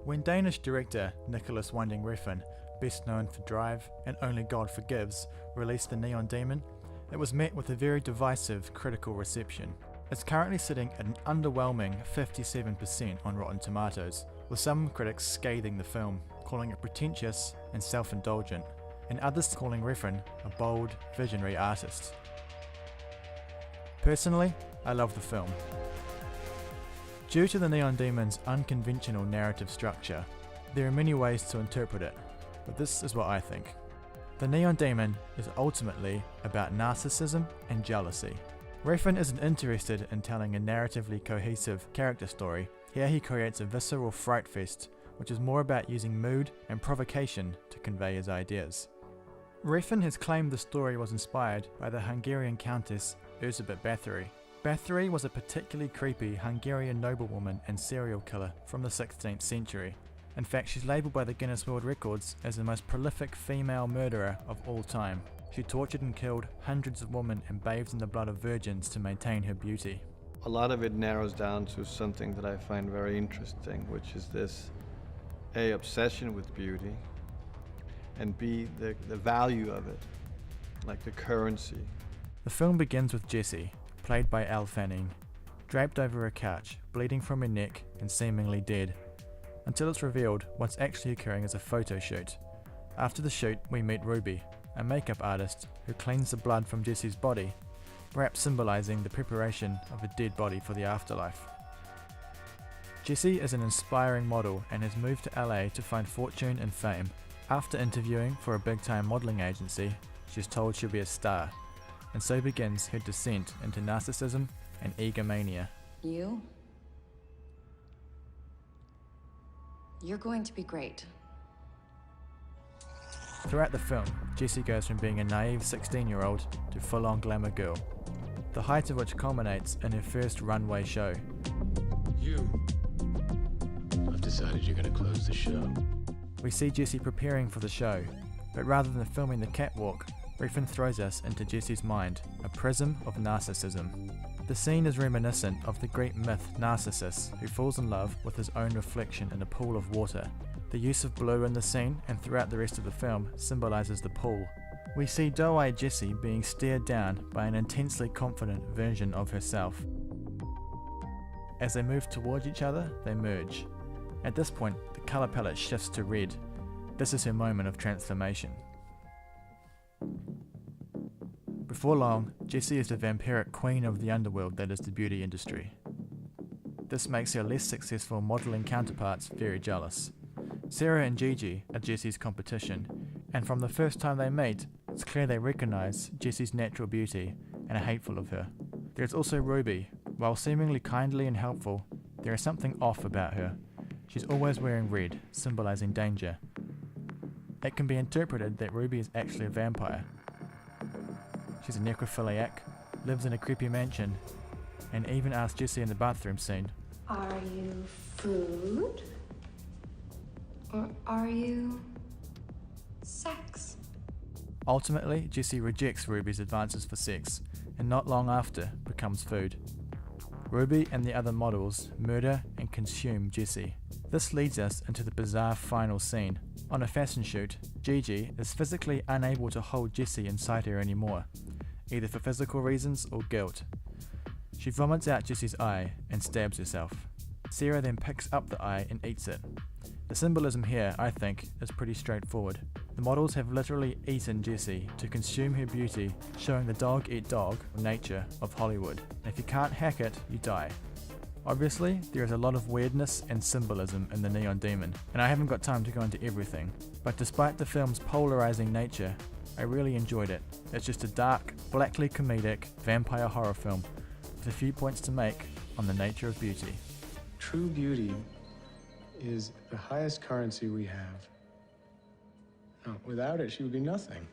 When Danish director Nicholas Winding Refn, best known for Drive and Only God Forgives, released The Neon Demon, it was met with a very divisive critical reception. It's currently sitting at an underwhelming 57% on Rotten Tomatoes, with some critics scathing the film, calling it pretentious and self-indulgent, and others calling Refn a bold, visionary artist. Personally, I love the film. Due to The Neon Demon's unconventional narrative structure, there are many ways to interpret it, but this is what I think. The Neon Demon is ultimately about narcissism and jealousy. Refn isn't interested in telling a narratively cohesive character story. Here he creates a visceral fright fest, which is more about using mood and provocation to convey his ideas. Refn has claimed the story was inspired by the Hungarian Countess Erzsébet Bathory. Bathory was a particularly creepy Hungarian noblewoman and serial killer from the 16th century. In fact, she's labelled by the Guinness World Records as the most prolific female murderer of all time. She tortured and killed hundreds of women and bathed in the blood of virgins to maintain her beauty. A lot of it narrows down to something that I find very interesting, which is this A, obsession with beauty, and B, the value of it, like the currency. The film begins with Jessie, played by Elle Fanning, draped over a couch, bleeding from her neck and seemingly dead, until it's revealed what's actually occurring is a photo shoot. After the shoot, we meet Ruby, a makeup artist who cleans the blood from Jessie's body, perhaps symbolising the preparation of a dead body for the afterlife. Jessie is an inspiring model and has moved to LA to find fortune and fame. After interviewing for a big-time modelling agency, she's told she'll be a star, and so begins her descent into narcissism and egomania. You're going to be great. Throughout the film, Jessie goes from being a naive 16-year-old to full-on glamour girl, the height of which culminates in her first runway show. I've decided you're going to close the show. We see Jessie preparing for the show, but rather than filming the catwalk, Refn throws us into Jessie's mind, a prism of narcissism. The scene is reminiscent of the Greek myth Narcissus, who falls in love with his own reflection in a pool of water. The use of blue in the scene and throughout the rest of the film symbolises the pool. We see doe-eyed Jessie being stared down by an intensely confident version of herself. As they move towards each other, they merge. At this point, the colour palette shifts to red. This is her moment of transformation. Before long, Jessie is the vampiric queen of the underworld that is the beauty industry. This makes her less successful modelling counterparts very jealous. Sarah and Gigi are Jessie's competition, and from the first time they meet, it's clear they recognise Jessie's natural beauty and are hateful of her. There is also Ruby. While seemingly kindly and helpful, there is something off about her. She's always wearing red, symbolising danger. It can be interpreted that Ruby is actually a vampire. She's a necrophiliac, lives in a creepy mansion, and even asks Jessie in the bathroom scene, Are you food? Or are you sex? Ultimately, Jessie rejects Ruby's advances for sex, and not long after becomes food. Ruby and the other models murder and consume Jessie. This leads us into the bizarre final scene. On a fashion shoot, Gigi is physically unable to hold Jessie inside her anymore, either for physical reasons or guilt. She vomits out Jessie's eye and stabs herself. Sarah then picks up the eye and eats it. The symbolism here, I think, is pretty straightforward. The models have literally eaten Jessie to consume her beauty, showing the dog-eat-dog nature of Hollywood. And if you can't hack it, you die. Obviously, there is a lot of weirdness and symbolism in The Neon Demon, and I haven't got time to go into everything. But despite the film's polarising nature, I really enjoyed it. It's just a dark, blackly comedic vampire horror film with a few points to make on the nature of beauty. True beauty is the highest currency we have. No, without it, she would be nothing.